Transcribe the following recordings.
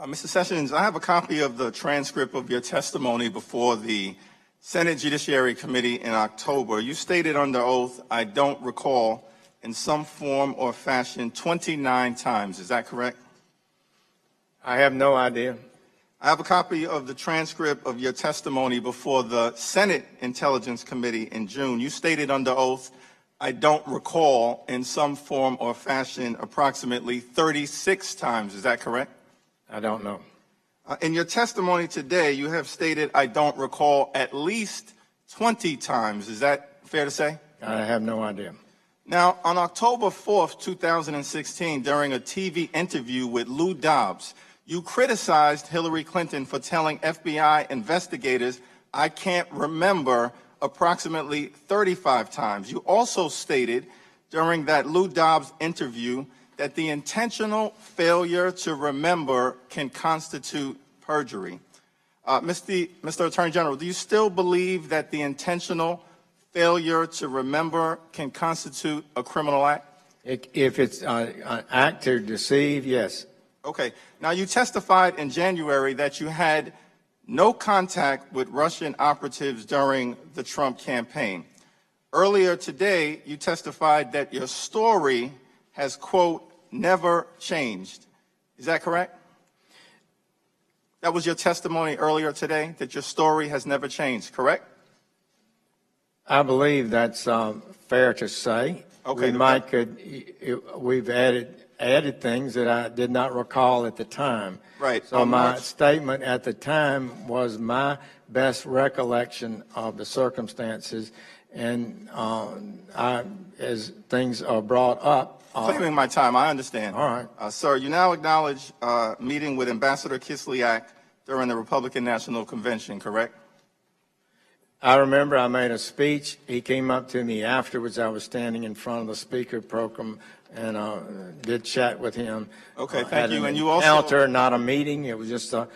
Mr. Sessions, I have a copy of the transcript of your testimony before the Senate Judiciary Committee in October. You stated under oath, "I don't recall," in some form or fashion 29 times. Is that correct? I have no idea. I have a copy of the transcript of your testimony before the Senate Intelligence Committee in June. You stated under oath, "I don't recall," in some form or fashion approximately 36 times. Is that correct? I don't know. In your testimony today, you have stated, "I don't recall," at least 20 times. Is that fair to say? I have no idea. Now, on October 4th, 2016, during a TV interview with Lou Dobbs, you criticized Hillary Clinton for telling FBI investigators, "I can't remember," approximately 35 times. You also stated during that Lou Dobbs interview that the intentional failure to remember can constitute perjury. Mr. Attorney General, do you still believe that the intentional failure to remember can constitute a criminal act? If it's an act to deceive, yes. Okay. Now, you testified in January that you had no contact with Russian operatives during the Trump campaign. Earlier today, you testified that your story has, quote, "never changed." Is that correct? That was your testimony earlier today, that your story has never changed, correct? I believe that's fair to say. Okay. We've added things that I did not recall at the time. Right. So my statement at the time was my best recollection of the circumstances, and as things are brought up. Claiming my time, I understand. All right. Sir, you now acknowledge meeting with Ambassador Kislyak during the Republican National Convention, correct? I remember I made a speech. He came up to me afterwards. I was standing in front of the speaker program and did chat with him. Okay, thank you. And you encounter, not a meeting. It was just an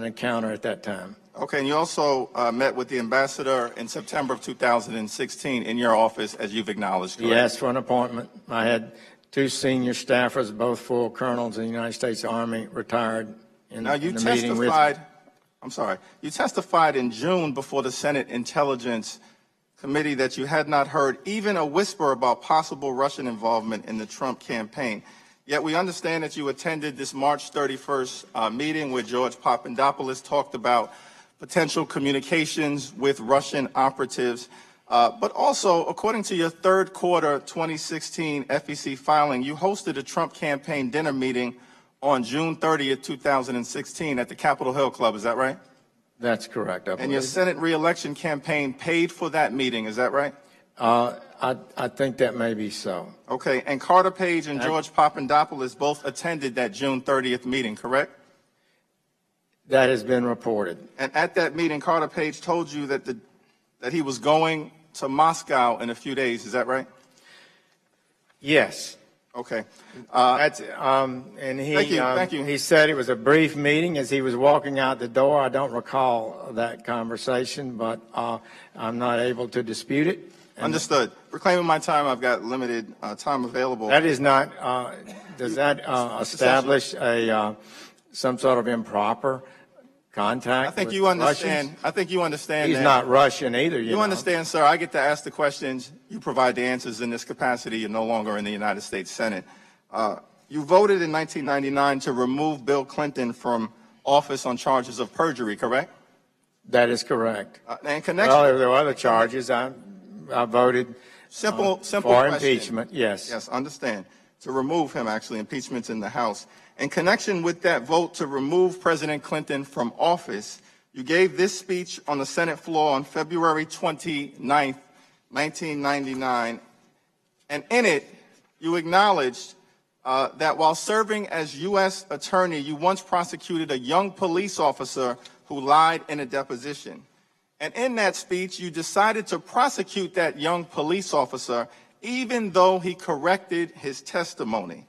encounter at that time. Okay, and you also met with the ambassador in September of 2016 in your office, as you've acknowledged, correct? He asked for an appointment. I had two senior staffers, both full colonels in the United States Army, retired in the meeting with me. You testified in June before the Senate Intelligence Committee that you had not heard even a whisper about possible Russian involvement in the Trump campaign. Yet we understand that you attended this March 31st meeting where George Papadopoulos talked about potential communications with Russian operatives. But also, according to your third quarter 2016 FEC filing, you hosted a Trump campaign dinner meeting on June 30th, 2016 at the Capitol Hill Club. Is that right? That's correct. And your Senate reelection campaign paid for that meeting. Is that right? I think that may be so. Okay. And Carter Page and George Papadopoulos both attended that June 30th meeting, correct? That has been reported. And at that meeting, Carter Page told you that he was going to Moscow in a few days. Is that right? Yes. Okay. And thank you. He said it was a brief meeting as he was walking out the door. I don't recall that conversation, but I'm not able to dispute it. Understood. Reclaiming my time, I've got limited time available. That is not. Does that establish some sort of improper contact? I think you understand. Russians? I think you understand. He's not Russian either. You know. Understand, sir. I get to ask the questions. You provide the answers. In this capacity, you're no longer in the United States Senate. You voted in 1999 to remove Bill Clinton from office on charges of perjury, correct? That is correct. And connection. Well, there were other charges. I voted simple for question. Impeachment. Yes. Yes, understand. To remove him, actually, impeachment's in the House. In connection with that vote to remove President Clinton from office, you gave this speech on the Senate floor on February 29th, 1999, and in it, you acknowledged that while serving as U.S. Attorney, you once prosecuted a young police officer who lied in a deposition. And in that speech, you decided to prosecute that young police officer even though he corrected his testimony.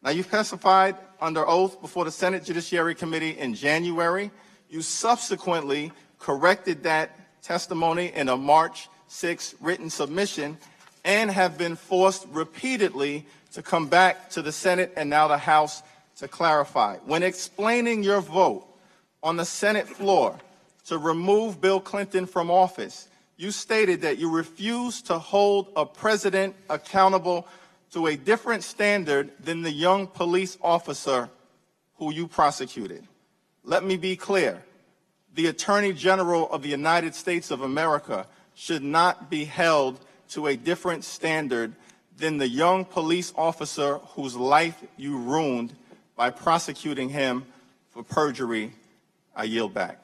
Now, you've testified under oath before the Senate Judiciary Committee in January. You subsequently corrected that testimony in a March 6 written submission and have been forced repeatedly to come back to the Senate and now the House to clarify. When explaining your vote on the Senate floor to remove Bill Clinton from office, you stated that you refuse to hold a president accountable to a different standard than the young police officer who you prosecuted. Let me be clear. The Attorney General of the United States of America should not be held to a different standard than the young police officer whose life you ruined by prosecuting him for perjury. I yield back.